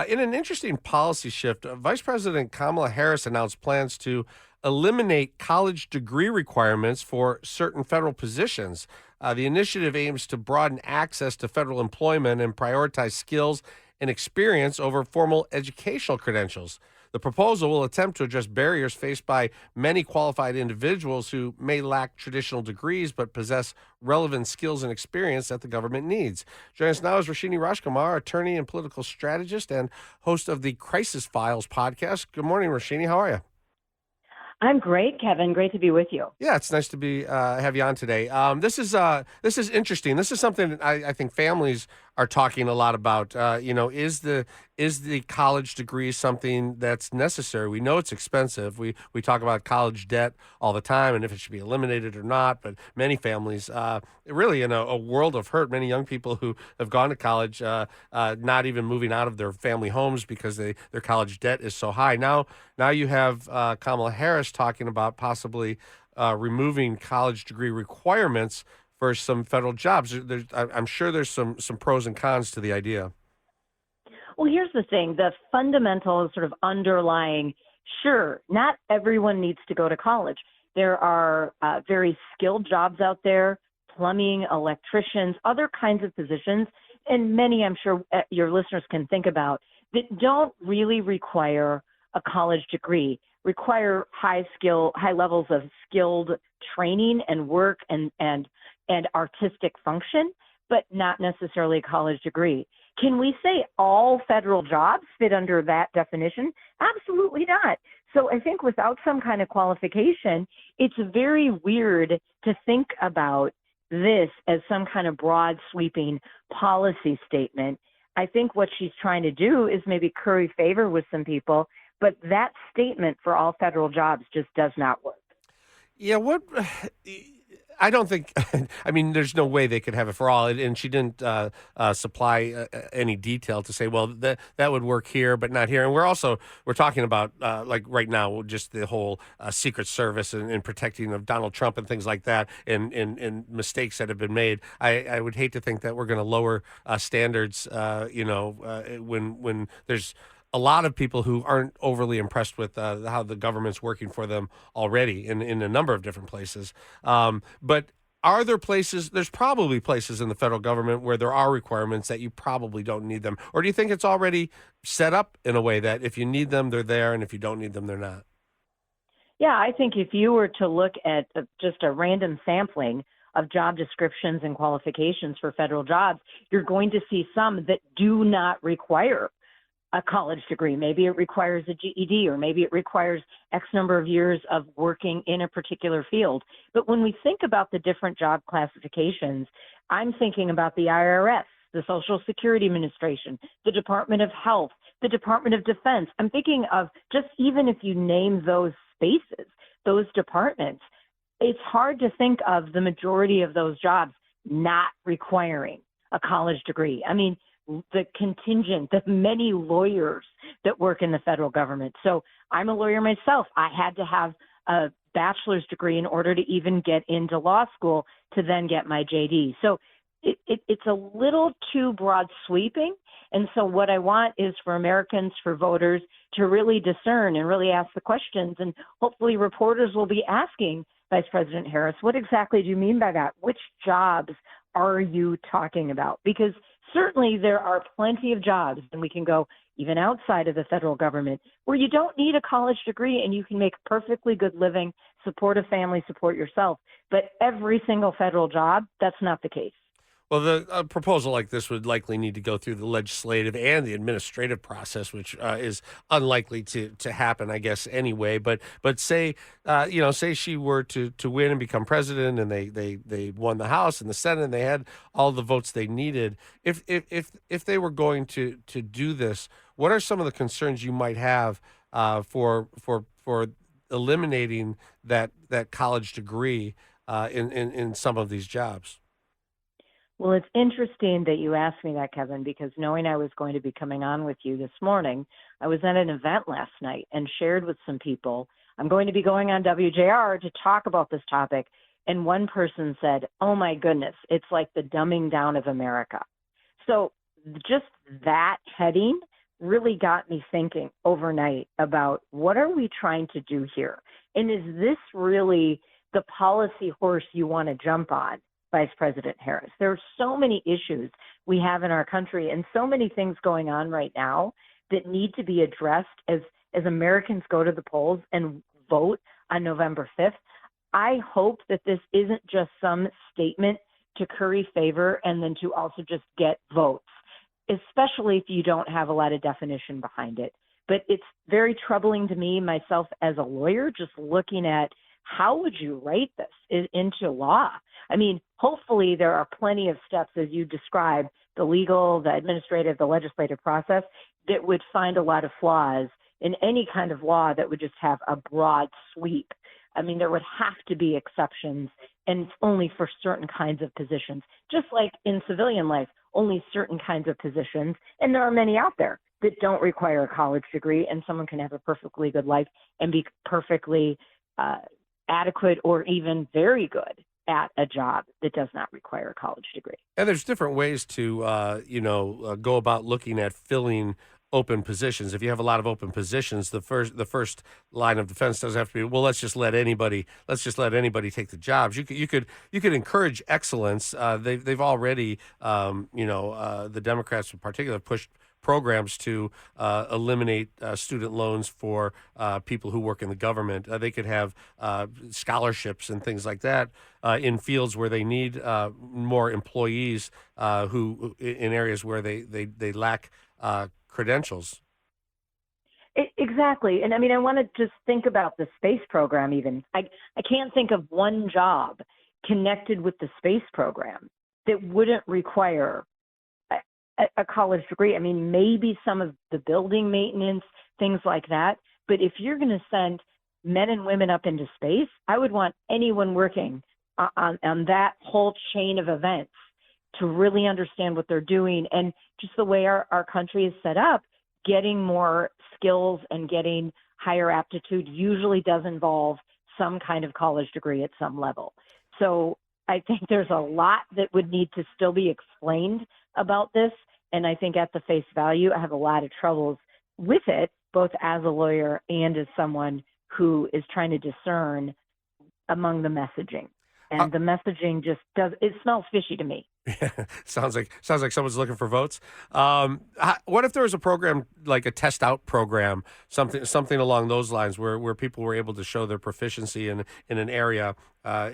In an interesting policy shift, Vice President Kamala Harris announced plans to eliminate college degree requirements for certain federal positions. The initiative aims to broaden access to federal employment and prioritize skills and experience over formal educational credentials. The proposal will attempt to address barriers faced by many qualified individuals who may lack traditional degrees but possess relevant skills and experience that the government needs. Joining us now is Roshini Rajkumar, attorney and political strategist and host of the Crisis Files podcast. Good morning, Roshini. How are you? I'm great, Kevin. Great to be with you. Yeah, it's nice to be have you on today. This is interesting. This is something that I think families are talking a lot about. Is the college degree something that's necessary? We know it's expensive. We talk about college debt all the time and if it should be eliminated or not. But many families, really in a world of hurt, many young people who have gone to college, not even moving out of their family homes because their college debt is so high. Now you have Kamala Harris talking about possibly removing college degree requirements for some federal jobs. I'm sure there's some pros and cons to the idea. Well, here's the thing. The fundamental sort of underlying, sure, not everyone needs to go to college. There are very skilled jobs out there, plumbing, electricians, other kinds of positions, and many I'm sure your listeners can think about that don't really require a college degree, require high levels of skilled training and work and artistic function, but not necessarily a college degree. Can we say all federal jobs fit under that definition? Absolutely not. So I think without some kind of qualification, it's very weird to think about this as some kind of broad sweeping policy statement. I think what she's trying to do is maybe curry favor with some people, but that statement for all federal jobs just does not work. Yeah, I don't think. I mean, there's no way they could have it for all, and she didn't supply any detail to say, well, that would work here, but not here. And we're talking about like right now, just the whole Secret Service and protecting of Donald Trump and things like that, and mistakes that have been made. I would hate to think that we're going to lower standards. When there's a lot of people who aren't overly impressed with how the government's working for them already in a number of different places. But are there places, there's probably places in the federal government where there are requirements that you probably don't need them? Or do you think it's already set up in a way that if you need them, they're there, and if you don't need them, they're not? Yeah, I think if you were to look at just a random sampling of job descriptions and qualifications for federal jobs, you're going to see some that do not require a college degree. Maybe it requires a GED, or maybe it requires X number of years of working in a particular field. But when we think about the different job classifications, I'm thinking about the IRS, the Social Security Administration, the Department of Health, the Department of Defense. I'm thinking of just even if you name those spaces, those departments, it's hard to think of the majority of those jobs not requiring a college degree. I mean, the many lawyers that work in the federal government. So I'm a lawyer myself. I had to have a bachelor's degree in order to even get into law school to then get my JD. So it's a little too broad sweeping. And so what I want is for Americans, for voters to really discern and really ask the questions. And hopefully reporters will be asking Vice President Harris, what exactly do you mean by that? Which jobs are you talking about? Because certainly there are plenty of jobs, and we can go even outside of the federal government, where you don't need a college degree and you can make a perfectly good living, support a family, support yourself. But every single federal job, that's not the case. Well, a proposal like this would likely need to go through the legislative and the administrative process, which is unlikely to happen, I guess, anyway. But say she were to win and become president, and they won the House and the Senate, and they had all the votes they needed. If they were going to do this, what are some of the concerns you might have for eliminating that college degree in some of these jobs? Well, it's interesting that you asked me that, Kevin, because knowing I was going to be coming on with you this morning, I was at an event last night and shared with some people. I'm going to be going on WJR to talk about this topic. And one person said, oh, my goodness, it's like the dumbing down of America. So just that heading really got me thinking overnight about what are we trying to do here? And is this really the policy horse you want to jump on, Vice President Harris? There are so many issues we have in our country and so many things going on right now that need to be addressed as Americans go to the polls and vote on November 5th. I hope that this isn't just some statement to curry favor and then to also just get votes, especially if you don't have a lot of definition behind it. But it's very troubling to me, myself as a lawyer, just looking at how would you write this into law? I mean, hopefully there are plenty of steps, as you described, the legal, the administrative, the legislative process, that would find a lot of flaws in any kind of law that would just have a broad sweep. I mean, there would have to be exceptions, and it's only for certain kinds of positions. Just like in civilian life, only certain kinds of positions, and there are many out there that don't require a college degree, and someone can have a perfectly good life and be perfectly adequate or even very good at a job that does not require a college degree. And there's different ways to, go about looking at filling open positions. If you have a lot of open positions, the first line of defense doesn't have to be, well, let's just let anybody take the jobs. You could encourage excellence. They've already, the Democrats in particular pushed programs to eliminate student loans for people who work in the government. They could have scholarships and things like that in fields where they need more employees who in areas where they lack credentials. Exactly. And I mean, I want to just think about the space program even. I can't think of one job connected with the space program that wouldn't require a college degree. I mean, maybe some of the building maintenance, things like that. But if you're going to send men and women up into space, I would want anyone working on that whole chain of events to really understand what they're doing. And just the way our country is set up, getting more skills and getting higher aptitude usually does involve some kind of college degree at some level. So I think there's a lot that would need to still be explained about this. And I think at the face value, I have a lot of troubles with it, both as a lawyer and as someone who is trying to discern among the messaging. And the messaging it smells fishy to me. Yeah, sounds like someone's looking for votes. What if there was a program like a test out program, something along those lines, where people were able to show their proficiency in an area,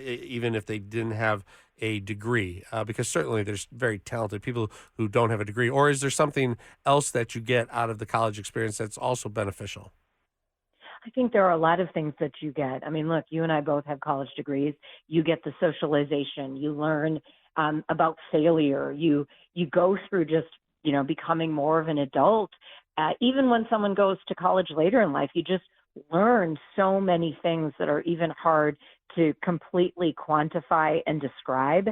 even if they didn't have a degree? Because certainly there's very talented people who don't have a degree. Or is there something else that you get out of the college experience that's also beneficial? I think there are a lot of things that you get. I mean, look, you and I both have college degrees. You get the socialization. You learn about failure. You go through just, becoming more of an adult. Even when someone goes to college later in life, you just learn so many things that are even hard to completely quantify and describe.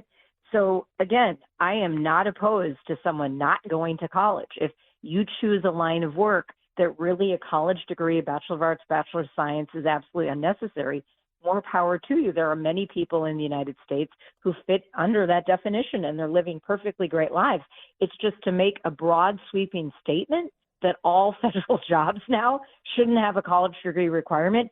So again, I am not opposed to someone not going to college. If you choose a line of work that really a college degree, a Bachelor of Arts, Bachelor of Science is absolutely unnecessary, more power to you. There are many people in the United States who fit under that definition and they're living perfectly great lives. It's just to make a broad sweeping statement that all federal jobs now shouldn't have a college degree requirement.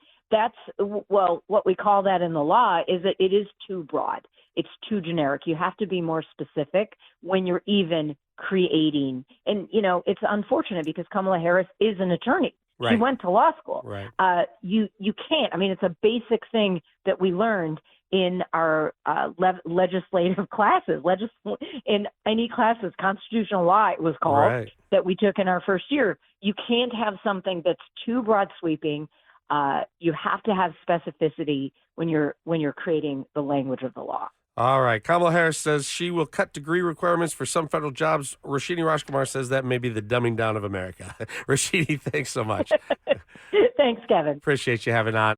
What we call that in the law is that it is too broad. It's too generic. You have to be more specific when you're even creating. And, it's unfortunate because Kamala Harris is an attorney. Right. She went to law school. Right. You can't. I mean, it's a basic thing that we learned in our legislative classes, in any classes, constitutional law it was called, Right. that we took in our first year. You can't have something that's too broad sweeping. You have to have specificity when you're creating the language of the law. All right. Kamala Harris says she will cut degree requirements for some federal jobs. Roshini Rajkumar says that may be the dumbing down of America. Roshini, thanks so much. Thanks, Kevin. Appreciate you having on.